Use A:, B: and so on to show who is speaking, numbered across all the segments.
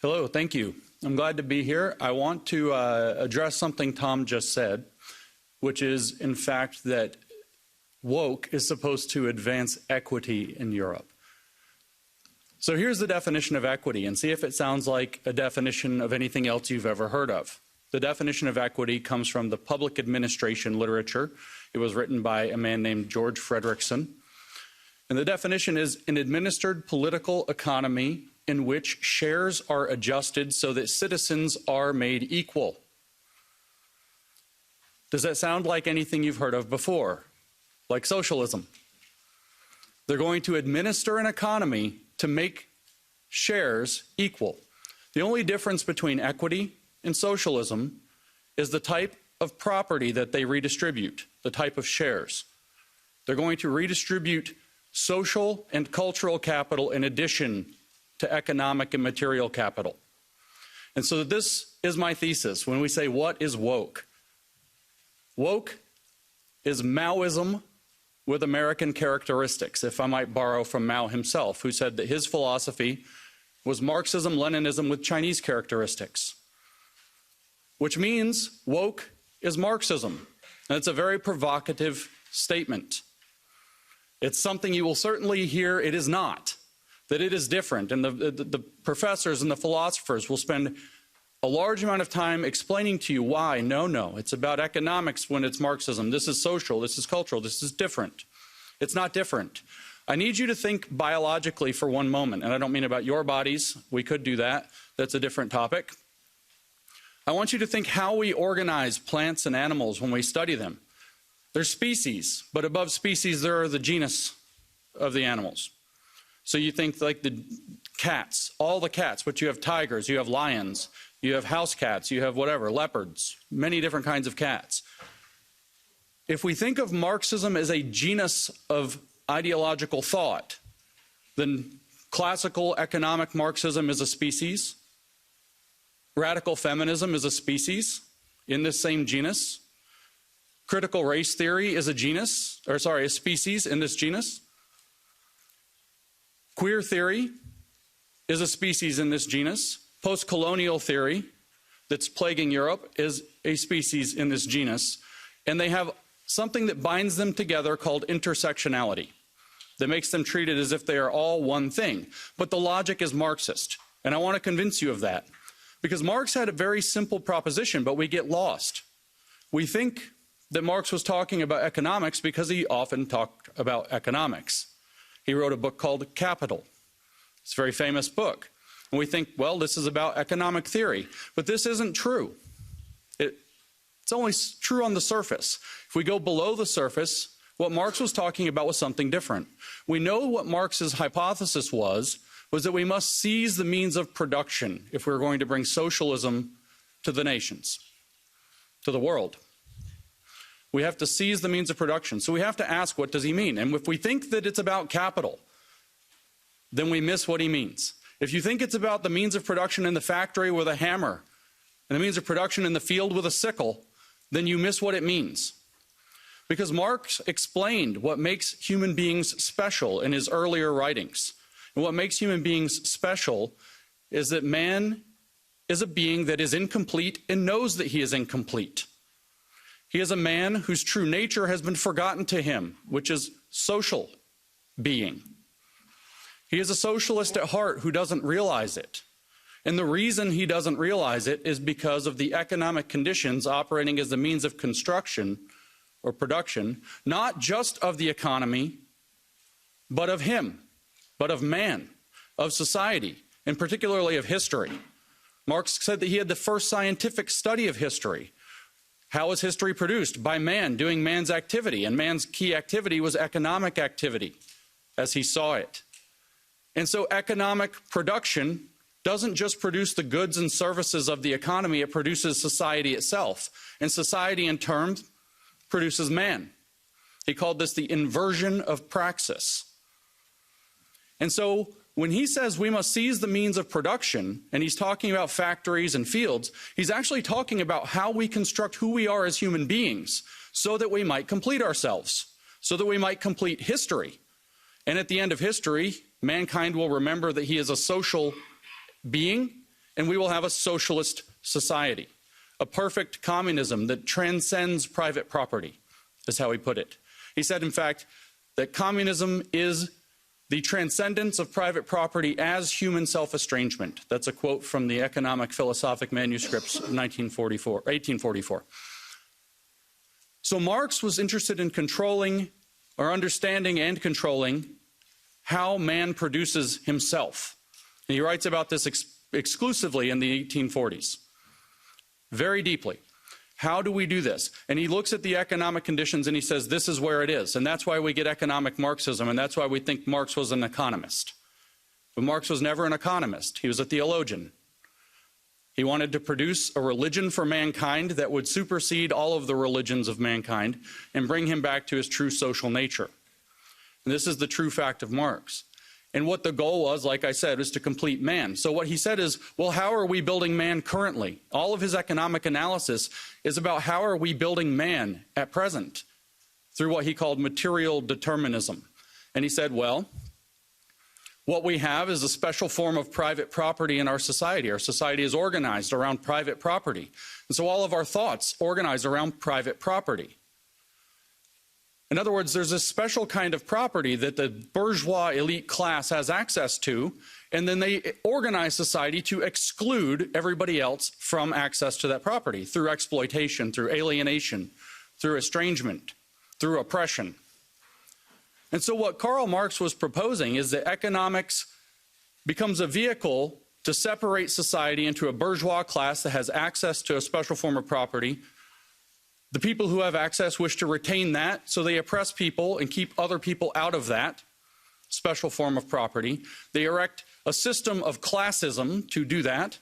A: Hello, thank you. I'm glad to be here. I want to address something Tom just said, which is, in fact, that woke is supposed to advance equity in Europe. So here's the definition of equity, and see if it sounds like a definition of anything else you've ever heard of. The definition of equity comes from the public administration literature. It was written by a man named George Frederickson. And the definition is an administered political economy in which shares are adjusted so that citizens are made equal. Does that sound like anything you've heard of before? Like socialism? They're going to administer an economy to make shares equal. The only difference between equity and socialism is the type of property that they redistribute, the type of shares. They're going to redistribute social and cultural capital in addition to economic and material capital. And so this is my thesis when we say, what is woke? Woke is Maoism with American characteristics, if I might borrow from Mao himself, who said that his philosophy was Marxism, Leninism with Chinese characteristics, which means woke is Marxism. And it's a very provocative statement. It's something you will certainly hear it is not, that it is different. And the professors and the philosophers will spend a large amount of time explaining to you why. No, it's about economics when it's Marxism. This is social, this is cultural, this is different. It's not different. I need you to think biologically for one moment, and I don't mean about your bodies. We could do that. That's a different topic. I want you to think how we organize plants and animals when we study them. They're species, but above species there are the genus of the animals. So you think like the cats, all the cats, but you have tigers, you have lions, you have house cats, you have whatever, leopards, many different kinds of cats. If we think of Marxism as a genus of ideological thought, then classical economic Marxism is a species, radical feminism is a species in this same genus, critical race theory is a species in this genus, queer theory is a species in this genus, post-colonial theory that's plaguing Europe is a species in this genus, and they have something that binds them together called intersectionality that makes them treated as if they are all one thing. But the logic is Marxist, and I want to convince you of that. Because Marx had a very simple proposition, but we get lost. We think that Marx was talking about economics because he often talked about economics. He wrote a book called Capital. It's a very famous book. And we think, well, this is about economic theory. But this isn't true. It's only true on the surface. If we go below the surface, what Marx was talking about was something different. We know what Marx's hypothesis was that we must seize the means of production if we're going to bring socialism to the nations, to the world. We have to seize the means of production. So we have to ask, what does he mean? And if we think that it's about capital, then we miss what he means. If you think it's about the means of production in the factory with a hammer and the means of production in the field with a sickle, then you miss what it means. Because Marx explained what makes human beings special in his earlier writings. And what makes human beings special is that man is a being that is incomplete and knows that he is incomplete. He is a man whose true nature has been forgotten to him, which is social being. He is a socialist at heart who doesn't realize it. And the reason he doesn't realize it is because of the economic conditions operating as the means of construction or production, not just of the economy, but of him, but of man, of society, and particularly of history. Marx said that he had the first scientific study of history. How was history produced? By man, doing man's activity, and man's key activity was economic activity, as he saw it. And so economic production doesn't just produce the goods and services of the economy, it produces society itself. And society, in turn, produces man. He called this the inversion of praxis. And so when he says we must seize the means of production, and he's talking about factories and fields, he's actually talking about how we construct who we are as human beings so that we might complete ourselves, so that we might complete history. And at the end of history, mankind will remember that he is a social being and we will have a socialist society, a perfect communism that transcends private property, is how he put it. He said, in fact, that communism is the transcendence of private property as human self-estrangement. That's a quote from the Economic Philosophic Manuscripts of 1844. So Marx was interested in controlling, or understanding and controlling, how man produces himself. And he writes about this exclusively in the 1840s, very deeply. How do we do this? And he looks at the economic conditions and he says, this is where it is. And that's why we get economic Marxism, and that's why we think Marx was an economist. But Marx was never an economist. He was a theologian. He wanted to produce a religion for mankind that would supersede all of the religions of mankind and bring him back to his true social nature. And this is the true fact of Marx. And what the goal was, like I said, is to complete man. So what he said is, well, how are we building man currently? All of his economic analysis is about how are we building man at present through what he called material determinism. And he said, well, what we have is a special form of private property in our society. Our society is organized around private property. And so all of our thoughts organize around private property. In other words, there's a special kind of property that the bourgeois elite class has access to, and then they organize society to exclude everybody else from access to that property through exploitation, through alienation, through estrangement, through oppression. And so what Karl Marx was proposing is that economics becomes a vehicle to separate society into a bourgeois class that has access to a special form of property. The people who have access wish to retain that, so they oppress people and keep other people out of that special form of property. They erect a system of classism to do that.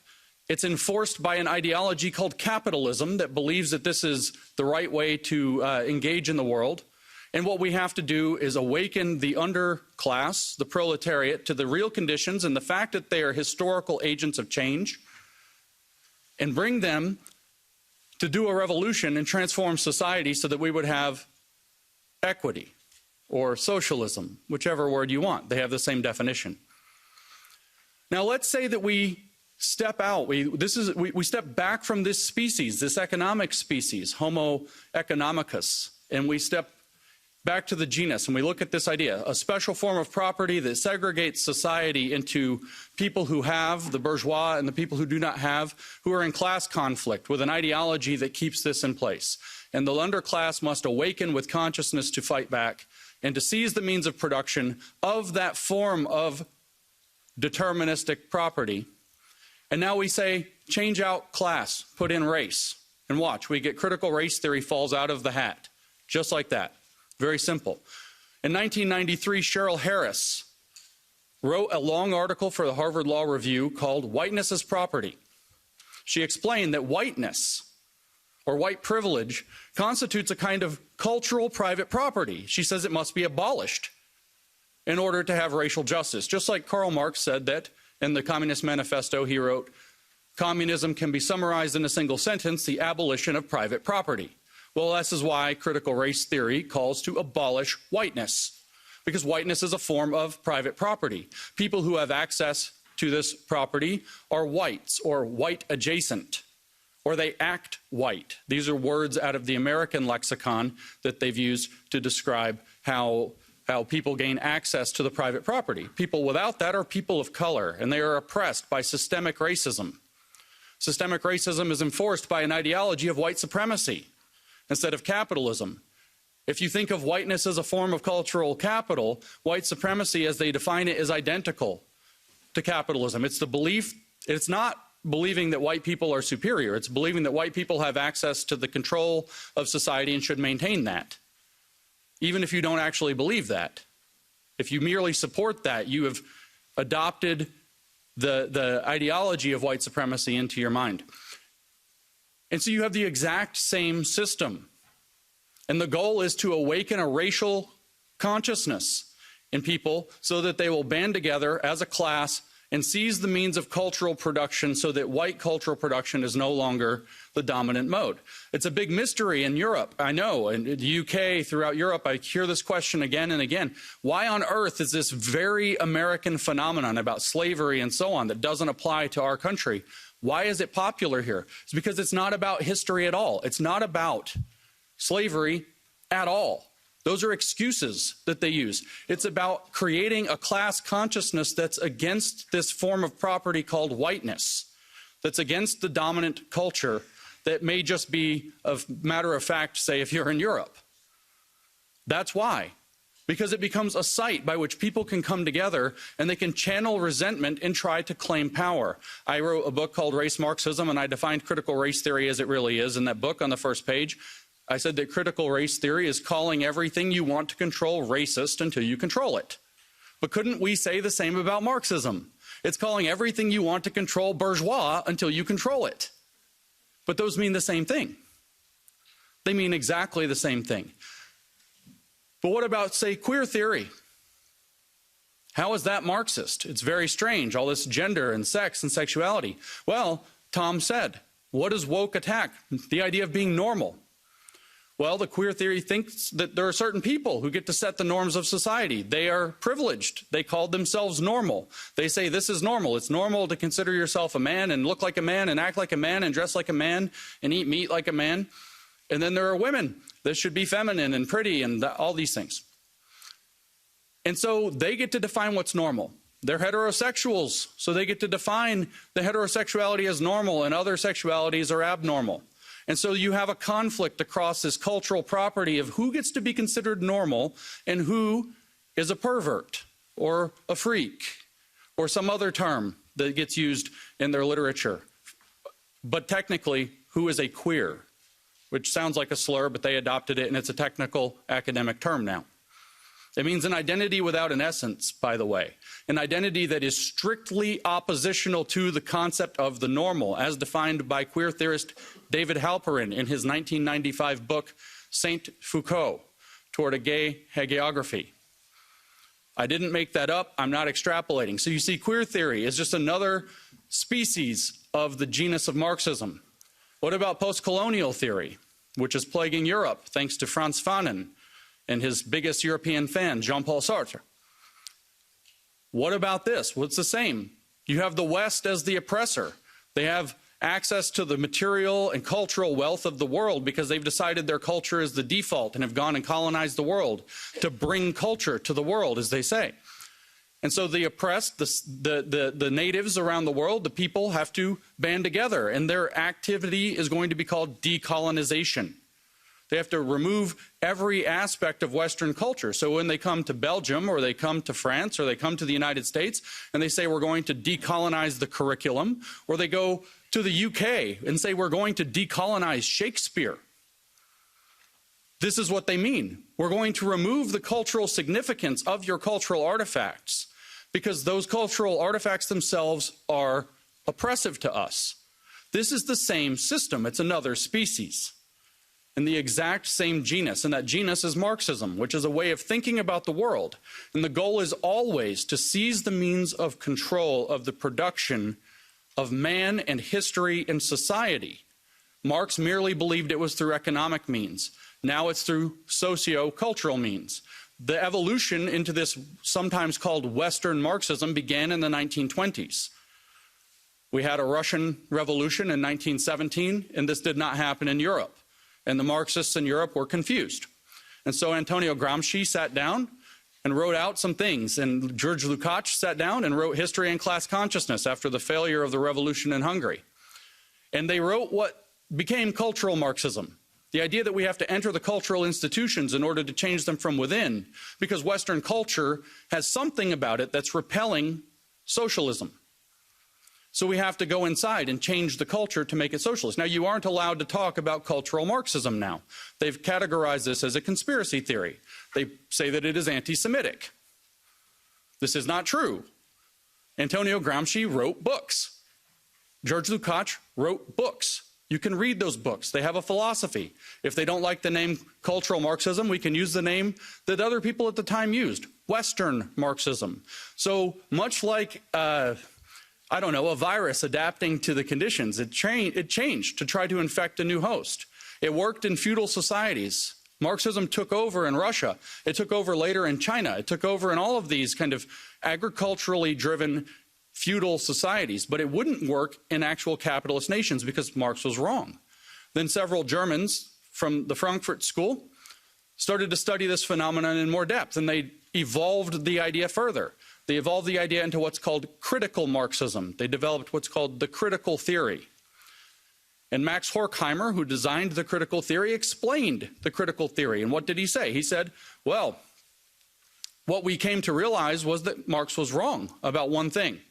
A: It's enforced by an ideology called capitalism that believes that this is the right way to engage in the world. And what we have to do is awaken the underclass, the proletariat, to the real conditions and the fact that they are historical agents of change, and bring them to do a revolution and transform society so that we would have equity or socialism, whichever word you want. They have the same definition. Now let's say that we step out, we step back from this species, this economic species, Homo economicus, and we step back to the genus, and we look at this idea, a special form of property that segregates society into people who have, the bourgeois, and the people who do not have, who are in class conflict with an ideology that keeps this in place. And the underclass must awaken with consciousness to fight back and to seize the means of production of that form of deterministic property. And now we say, change out class, put in race. And watch, we get critical race theory falls out of the hat, just like that. Very simple. In 1993, Cheryl Harris wrote a long article for the Harvard Law Review called Whiteness as Property. She explained that whiteness, or white privilege, constitutes a kind of cultural private property. She says it must be abolished in order to have racial justice. Just like Karl Marx said that in the Communist Manifesto, he wrote, communism can be summarized in a single sentence, the abolition of private property. Well, this is why critical race theory calls to abolish whiteness, because whiteness is a form of private property. People who have access to this property are whites or white adjacent, or they act white. These are words out of the American lexicon that they've used to describe how people gain access to the private property. People without that are people of color, and they are oppressed by systemic racism. Systemic racism is enforced by an ideology of white supremacy instead of capitalism. If you think of whiteness as a form of cultural capital, white supremacy, as they define it, is identical to capitalism. It's the belief, it's not believing that white people are superior. It's believing that white people have access to the control of society and should maintain that, even if you don't actually believe that. If you merely support that, you have adopted the ideology of white supremacy into your mind. And so you have the exact same system. And the goal is to awaken a racial consciousness in people so that they will band together as a class and seize the means of cultural production so that white cultural production is no longer the dominant mode. It's a big mystery in Europe, I know, in the UK, throughout Europe, I hear this question again and again. Why on earth is this very American phenomenon about slavery and so on that doesn't apply to our country? Why is it popular here? It's because it's not about history at all. It's not about slavery at all. Those are excuses that they use. It's about creating a class consciousness that's against this form of property called whiteness, that's against the dominant culture that may just be a matter of fact, say, if you're in Europe. That's why. Because it becomes a site by which people can come together and they can channel resentment and try to claim power. I wrote a book called Race Marxism, and I defined critical race theory as it really is in that book on the first page. I said that critical race theory is calling everything you want to control racist until you control it. But couldn't we say the same about Marxism? It's calling everything you want to control bourgeois until you control it. But those mean the same thing. They mean exactly the same thing. But what about, say, queer theory? How is that Marxist? It's very strange, all this gender and sex and sexuality. Well, Tom said, what does woke attack? The idea of being normal. Well, the queer theory thinks that there are certain people who get to set the norms of society. They are privileged. They call themselves normal. They say this is normal. It's normal to consider yourself a man and look like a man and act like a man and dress like a man and eat meat like a man. And then there are women that should be feminine and pretty and all these things. And so they get to define what's normal. They're heterosexuals, so they get to define the heterosexuality as normal and other sexualities are abnormal. And so you have a conflict across this cultural property of who gets to be considered normal and who is a pervert or a freak or some other term that gets used in their literature. But technically, who is a queer, which sounds like a slur, but they adopted it and it's a technical academic term now. It means an identity without an essence, by the way, an identity that is strictly oppositional to the concept of the normal, as defined by queer theorist David Halperin in his 1995 book, Saint Foucault, Toward a Gay Hagiography. I didn't make that up. I'm not extrapolating. So you see, queer theory is just another species of the genus of Marxism. What about post-colonial theory, which is plaguing Europe, thanks to Frantz Fanon and his biggest European fan, Jean-Paul Sartre? What about this? Well, it's the same. You have the West as the oppressor. They have access to the material and cultural wealth of the world because they've decided their culture is the default and have gone and colonized the world to bring culture to the world, as they say. And so the oppressed, the natives around the world, the people have to band together, and their activity is going to be called decolonization. They have to remove every aspect of Western culture. So when they come to Belgium or they come to France or they come to the United States and they say we're going to decolonize the curriculum, or they go to the UK and say we're going to decolonize Shakespeare, this is what they mean. We're going to remove the cultural significance of your cultural artifacts because those cultural artifacts themselves are oppressive to us. This is the same system. It's another species in the exact same genus, and that genus is Marxism, which is a way of thinking about the world. And the goal is always to seize the means of control of the production of man and history and society. Marx merely believed it was through economic means. Now it's through socio-cultural means. The evolution into this sometimes called Western Marxism began in the 1920s. We had a Russian Revolution in 1917, and this did not happen in Europe. And the Marxists in Europe were confused. And so Antonio Gramsci sat down and wrote out some things. And George Lukács sat down and wrote History and Class Consciousness after the failure of the revolution in Hungary. And they wrote what became cultural Marxism. The idea that we have to enter the cultural institutions in order to change them from within, because Western culture has something about it that's repelling socialism. So we have to go inside and change the culture to make it socialist. Now, you aren't allowed to talk about cultural Marxism now. They've categorized this as a conspiracy theory. They say that it is anti-Semitic. This is not true. Antonio Gramsci wrote books. George Lukács wrote books. You can read those books. They have a philosophy. If they don't like the name cultural Marxism, we can use the name that other people at the time used, Western Marxism. So much like I don't know, a virus adapting to the conditions. It changed to try to infect a new host. It worked in feudal societies. Marxism took over in Russia. It took over later in China. It took over in all of these kind of agriculturally driven feudal societies, but it wouldn't work in actual capitalist nations because Marx was wrong. Then several Germans from the Frankfurt School started to study this phenomenon in more depth, and they evolved the idea further. They evolved the idea into what's called critical Marxism. They developed what's called the critical theory. And Max Horkheimer, who designed the critical theory, explained the critical theory. And what did he say? He said, well, what we came to realize was that Marx was wrong about one thing.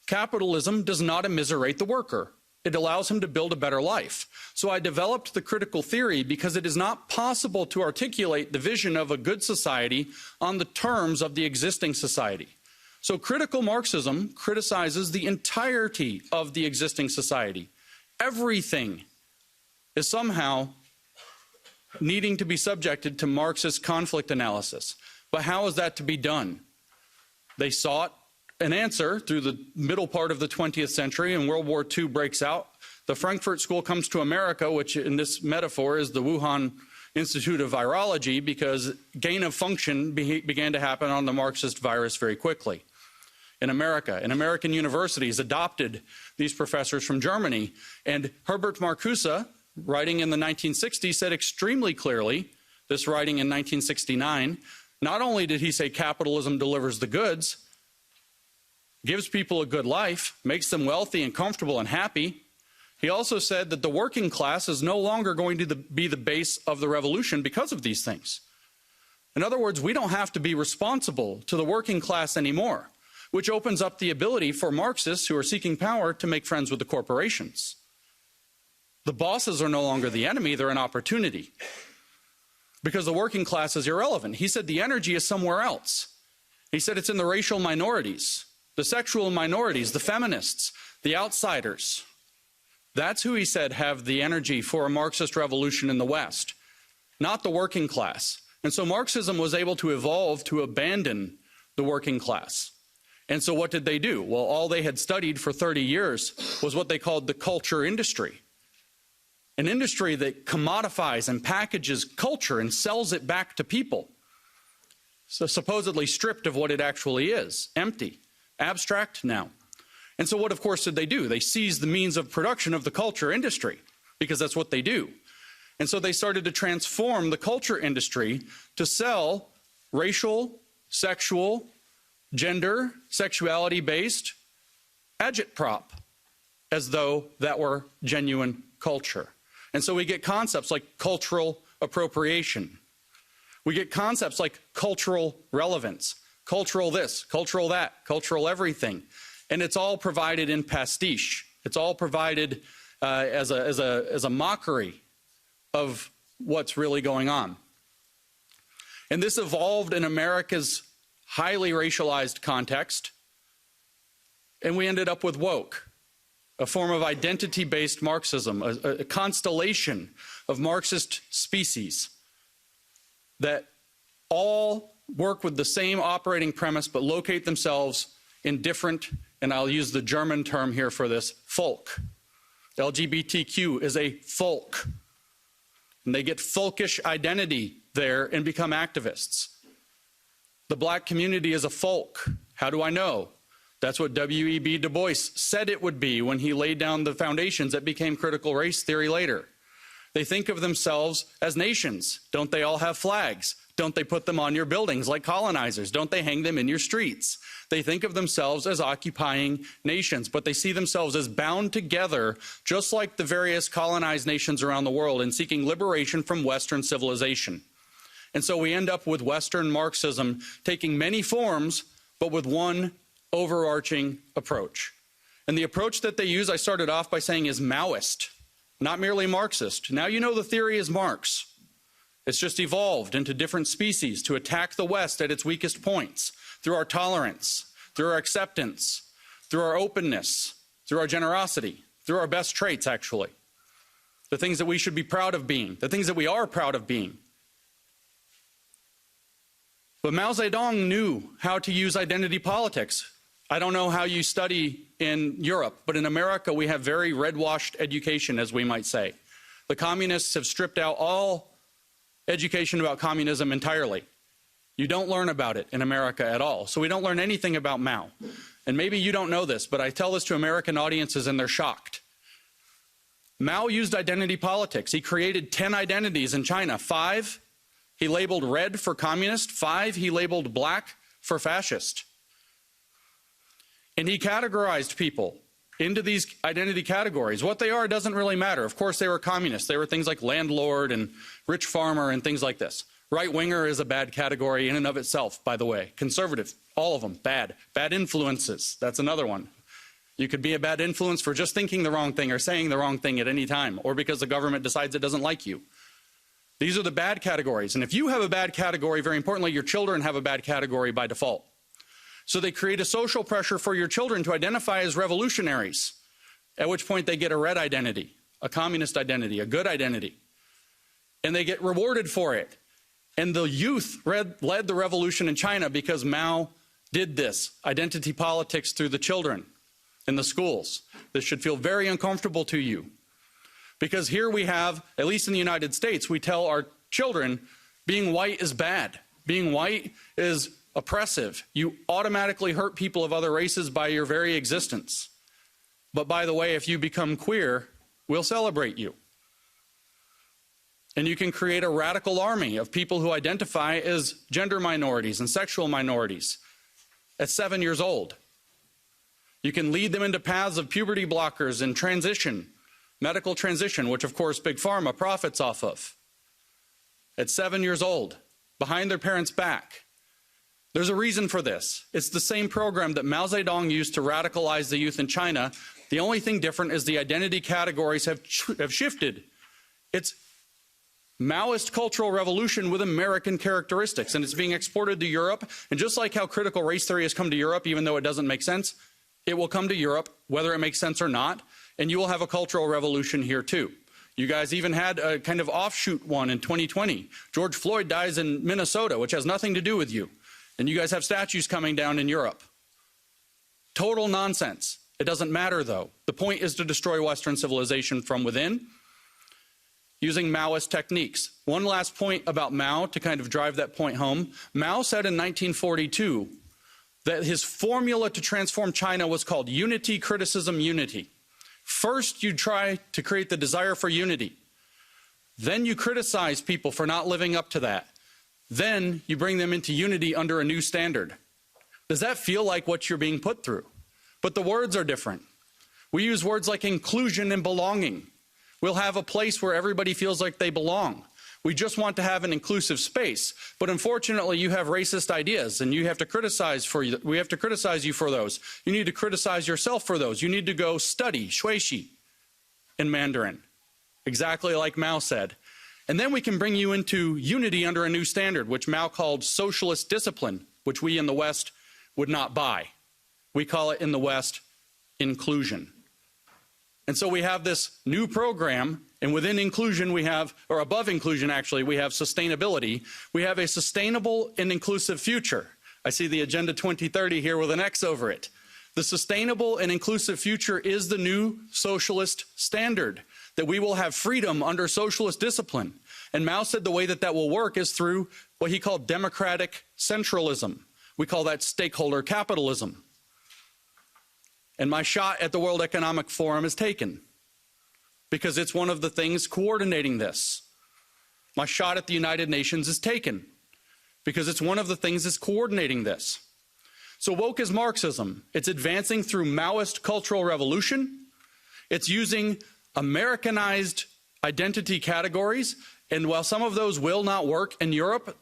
A: Capitalism does not immiserate the worker. It allows him to build a better life. So I developed the critical theory because it is not possible to articulate the vision of a good society on the terms of the existing society. So critical Marxism criticizes the entirety of the existing society. Everything is somehow needing to be subjected to Marxist conflict analysis. But how is that to be done? They sought an answer through the middle part of the 20th century, and World War II breaks out. The Frankfurt School comes to America, which in this metaphor is the Wuhan Institute of Virology, because gain of function began to happen on the Marxist virus very quickly in America. And American universities adopted these professors from Germany. And Herbert Marcuse, writing in the 1960s, said extremely clearly, this writing in 1969, not only did he say capitalism delivers the goods, gives people a good life, makes them wealthy and comfortable and happy. He also said that the working class is no longer going to be the base of the revolution because of these things. In other words, we don't have to be responsible to the working class anymore, which opens up the ability for Marxists who are seeking power to make friends with the corporations. The bosses are no longer the enemy, they're an opportunity. Because the working class is irrelevant. He said the energy is somewhere else. He said it's in the racial minorities, the sexual minorities, the feminists, the outsiders. That's who he said have the energy for a Marxist revolution in the West, not the working class. And so Marxism was able to evolve to abandon the working class. And so what did they do? Well, all they had studied for 30 years was what they called the culture industry. An industry that commodifies and packages culture and sells it back to people. So supposedly stripped of what it actually is, empty. Abstract now. And so what, of course, did they do? They seized the means of production of the culture industry, because that's what they do. And so they started to transform the culture industry to sell racial, sexual, gender, sexuality-based agitprop as though that were genuine culture. And so we get concepts like cultural appropriation. We get concepts like cultural relevance. Cultural this, cultural that, cultural everything. And it's all provided in pastiche. It's all provided as a mockery of what's really going on. And this evolved in America's highly racialized context. And we ended up with woke, a form of identity-based Marxism, a constellation of Marxist species that all work with the same operating premise, but locate themselves in different, and I'll use the German term here for this, folk. LGBTQ is a folk. And they get folkish identity there and become activists. The black community is a folk. How do I know? That's what W.E.B. Du Bois said it would be when he laid down the foundations that became critical race theory later. They think of themselves as nations. Don't they all have flags? Don't they put them on your buildings like colonizers? Don't they hang them in your streets? They think of themselves as occupying nations, but they see themselves as bound together, just like the various colonized nations around the world, in seeking liberation from Western civilization. And so we end up with Western Marxism taking many forms, but with one overarching approach. And the approach that they use, I started off by saying, is Maoist, not merely Marxist. Now you know the theory is Marx. It's just evolved into different species to attack the West at its weakest points through our tolerance, through our acceptance, through our openness, through our generosity, through our best traits, actually. The things that we should be proud of being, the things that we are proud of being. But Mao Zedong knew how to use identity politics. I don't know how you study in Europe, but in America we have very red-washed education, as we might say. The communists have stripped out all education about communism entirely. You don't learn about it in America at all. So we don't learn anything about Mao. And maybe you don't know this, but I tell this to American audiences and they're shocked. Mao used identity politics. He created 10 identities in China. 5, he labeled red for communist. 5, he labeled black for fascist. And he categorized people into these identity categories. What they are doesn't really matter. Of course, they were communists. They were things like landlord and rich farmer and things like this. Right-winger is a bad category in and of itself, by the way. Conservative, all of them, bad. Bad influences, that's another one. You could be a bad influence for just thinking the wrong thing or saying the wrong thing at any time, or because the government decides it doesn't like you. These are the bad categories. And if you have a bad category, very importantly, your children have a bad category by default. So they create a social pressure for your children to identify as revolutionaries, at which point they get a red identity, a communist identity, a good identity. And they get rewarded for it. And the youth led the revolution in China because Mao did this, identity politics through the children in the schools. This should feel very uncomfortable to you. Because here we have, at least in the United States, we tell our children being white is bad. Being white is oppressive. You automatically hurt people of other races by your very existence. But by the way, if you become queer, we'll celebrate you. And you can create a radical army of people who identify as gender minorities and sexual minorities at 7 years old. You can lead them into paths of puberty blockers and transition, medical transition, which of course Big Pharma profits off of. At 7 years old, behind their parents' back. There's a reason for this. It's the same program that Mao Zedong used to radicalize the youth in China. The only thing different is the identity categories have shifted. It's Maoist cultural revolution with American characteristics, and it's being exported to Europe. And just like how critical race theory has come to Europe, even though it doesn't make sense, it will come to Europe, whether it makes sense or not, and you will have a cultural revolution here too. You guys even had a kind of offshoot one in 2020. George Floyd dies in Minnesota, which has nothing to do with you. And you guys have statues coming down in Europe. Total nonsense. It doesn't matter though. The point is to destroy Western civilization from within, using Maoist techniques. One last point about Mao to kind of drive that point home. Mao said in 1942 that his formula to transform China was called unity, criticism, unity. First, you try to create the desire for unity. Then you criticize people for not living up to that. Then you bring them into unity under a new standard. Does that feel like what you're being put through? But the words are different. We use words like inclusion and belonging. We'll have a place where everybody feels like they belong. We just want to have an inclusive space. But unfortunately, you have racist ideas, and we have to criticize you for those. You need to criticize yourself for those. You need to go study shuishi in Mandarin, exactly like Mao said. And then we can bring you into unity under a new standard, which Mao called socialist discipline, which we in the West would not buy. We call it in the West inclusion. And so we have this new program, and within inclusion we have, or above inclusion actually, we have sustainability. We have a sustainable and inclusive future. I see the Agenda 2030 here with an X over it. The sustainable and inclusive future is the new socialist standard, that we will have freedom under socialist discipline. And Mao said the way that that will work is through what he called democratic centralism. We call that stakeholder capitalism. And my shot at the World Economic Forum is taken because it's one of the things coordinating this. My shot at the United Nations is taken because it's one of the things that's coordinating this. So woke is Marxism. It's advancing through Maoist cultural revolution. It's using Americanized identity categories. And while some of those will not work in Europe,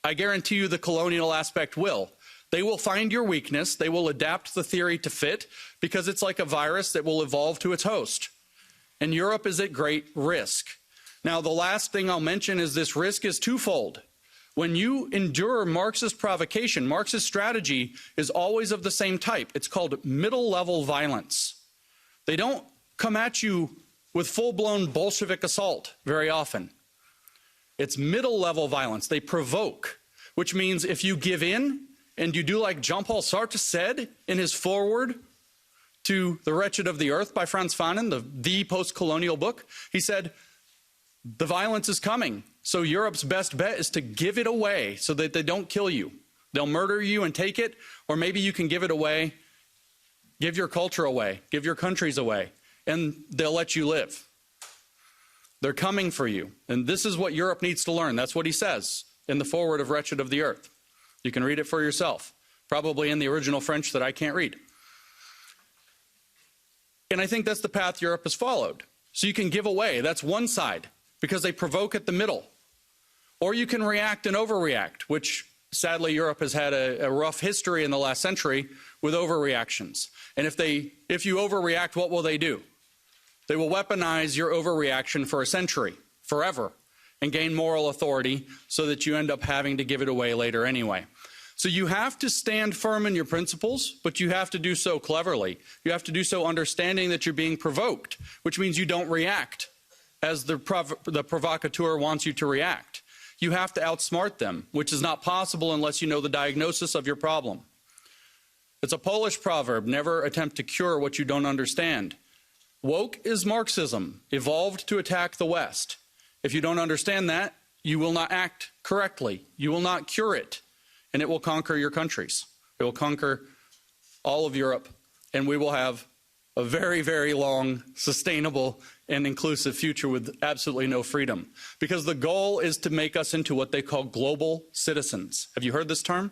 A: I guarantee you the colonial aspect will. They will find your weakness. They will adapt the theory to fit because it's like a virus that will evolve to its host. And Europe is at great risk. Now, the last thing I'll mention is this risk is twofold. When you endure Marxist provocation, Marxist strategy is always of the same type. It's called middle-level violence. They don't come at you with full-blown Bolshevik assault very often. It's middle-level violence. They provoke, which means if you give in and you do like Jean-Paul Sartre said in his foreword to The Wretched of the Earth by Frantz Fanon, the post-colonial book. He said, the violence is coming, so Europe's best bet is to give it away so that they don't kill you. They'll murder you and take it, or maybe you can give it away, give your culture away, give your countries away, and they'll let you live. They're coming for you. And this is what Europe needs to learn. That's what he says in the foreword of Wretched of the Earth. You can read it for yourself, probably in the original French that I can't read. And I think that's the path Europe has followed. So you can give away, that's one side, because they provoke at the middle. Or you can react and overreact, which sadly Europe has had a rough history in the last century with overreactions. And if you overreact, what will they do? They will weaponize your overreaction for a century, forever, and gain moral authority so that you end up having to give it away later anyway. So you have to stand firm in your principles, but you have to do so cleverly. You have to do so understanding that you're being provoked, which means you don't react as the provocateur wants you to react. You have to outsmart them, which is not possible unless you know the diagnosis of your problem. It's a Polish proverb, never attempt to cure what you don't understand. Woke is Marxism, evolved to attack the West. If you don't understand that, you will not act correctly. You will not cure it, and it will conquer your countries. It will conquer all of Europe, and we will have a very, very long, sustainable, and inclusive future with absolutely no freedom. Because the goal is to make us into what they call global citizens. Have you heard this term?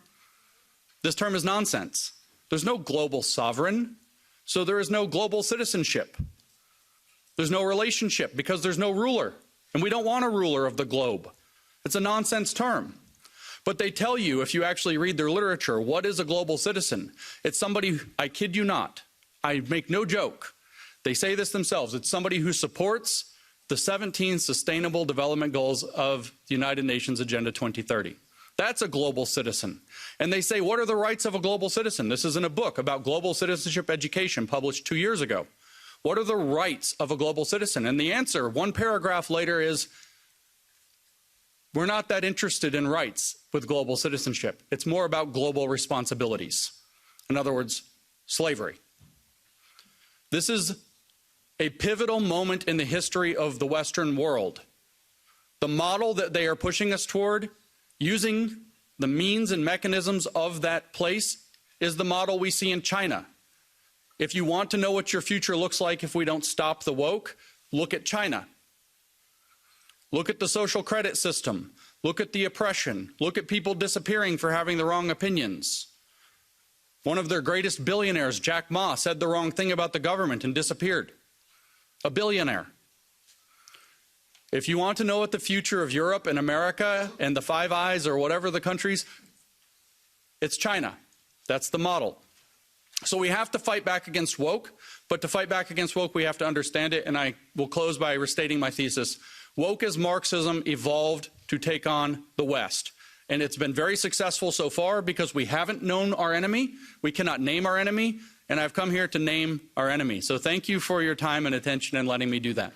A: This term is nonsense. There's no global sovereign, so there is no global citizenship. There's no relationship because there's no ruler. And we don't want a ruler of the globe. It's a nonsense term. But they tell you, if you actually read their literature, what is a global citizen? It's somebody, I kid you not, I make no joke. They say this themselves. It's somebody who supports the 17 Sustainable Development Goals of the United Nations Agenda 2030. That's a global citizen. And they say, what are the rights of a global citizen? This is in a book about global citizenship education published 2 years ago. What are the rights of a global citizen? And the answer, one paragraph later, is we're not that interested in rights with global citizenship. It's more about global responsibilities. In other words, slavery. This is a pivotal moment in the history of the Western world. The model that they are pushing us toward, using the means and mechanisms of that place, is the model we see in China. If you want to know what your future looks like if we don't stop the woke, look at China. Look at the social credit system. Look at the oppression. Look at people disappearing for having the wrong opinions. One of their greatest billionaires, Jack Ma, said the wrong thing about the government and disappeared. A billionaire. If you want to know what the future of Europe and America and the Five Eyes or whatever the countries, it's China. That's the model. So we have to fight back against woke, but to fight back against woke, we have to understand it, and I will close by restating my thesis. Woke as Marxism evolved to take on the West, and it's been very successful so far because we haven't known our enemy. We cannot name our enemy, and I've come here to name our enemy. So thank you for your time and attention and letting me do that.